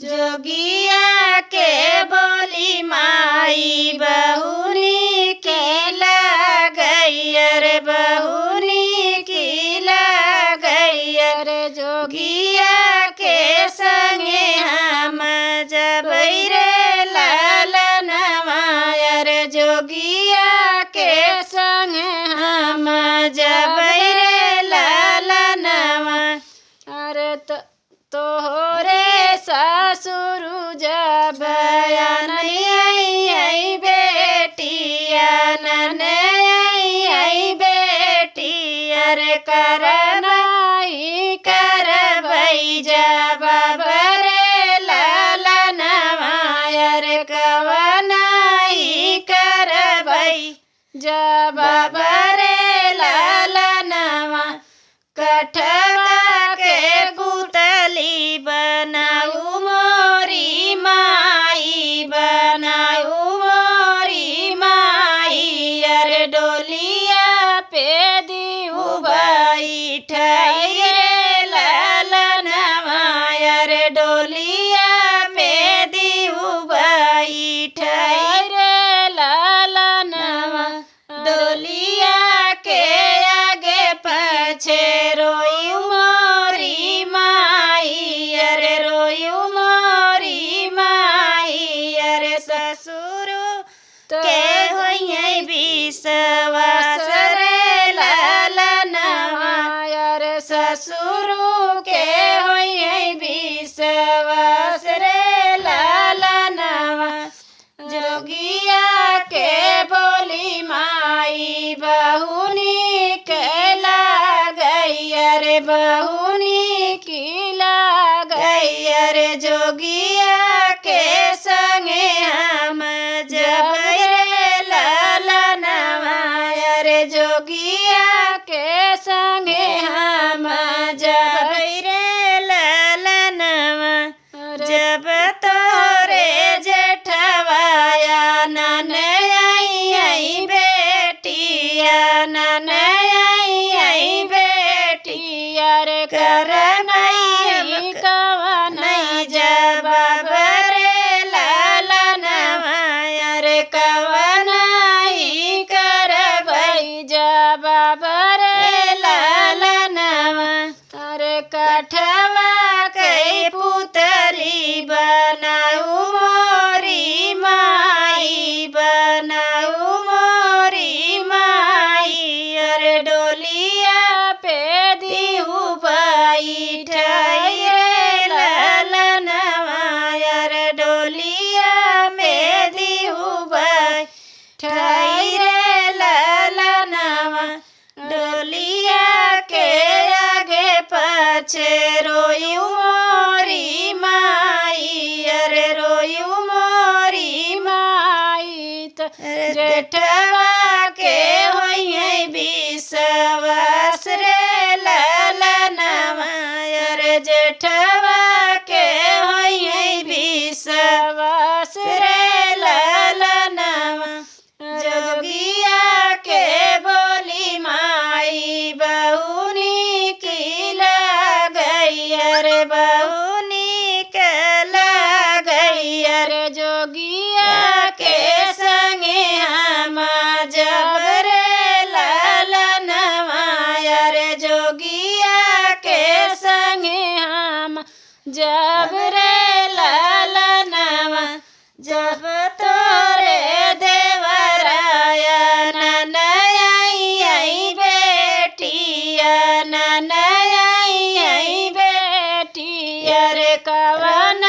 जोगिया के बोली माई बहुनी की लगई रे बहुनी की लगई रे जोगिया के संगे हम जबई रे लालनवा रे जोगिया के संगे हम जबई रे लालनवा अरे तोहरे ससुर जब आई बेटिया आई बेटी अरे करनाई करबई जब बरे लालनवा अरे कवनाई करबई जब बरे लालनवा कठवा के गुतली बनाऊ मोरी माई बनाऊ मोरी माई अरे डोलिया पे दिऊ बैठाई रे लालनवा अरे डोलिया पे दिऊ बैठाई रे लालनवा डोलिया के आगे पछे रोयू मोरी माई अरे रोयू मोरी माई अरे ससुर के होइए विश्वास रे लालनवा अरे ससुर के होइए विश्वास रे लालनवा जोगिया के बोली माई बहुनी के लगई रे बहुनी की लगई रे जोगिया के संगे हम जबई रे लालनवा रे जोगिया के संगे हम जबई रे लालनवा जब तोरे जेठवाया नन आई बेटिया नन आई बेटिया रे करनाई कवनाई जब बरे लालनवा रे कवनाई करबई जब बरे लालनवा अरे कठवा के पुतली बनाऊ मोरी माई बनाऊ मोरी माई अरे डोलिया पे दिहू बैठाई रे लालनवा अरे डोलिया में दिहू बैठाई रे लालनवा डोलिया के आगे पछे रोयू मोरी माई अरे रोयू मोरी माई जेठवा के होइए विश्वास रे लालनवा अरे जेठवा के होइए विश्वास रे लालनवा जोगिया के बोली माई बहुनी की लगई रे बहुनी के लगई रे जोगिया के संगे हम जब रे लालनवा रे जोगिया के संगे हम जब रे लालनवा जब तोरे देवराया नन आई बेटिया नन आई बेटिया रे कवन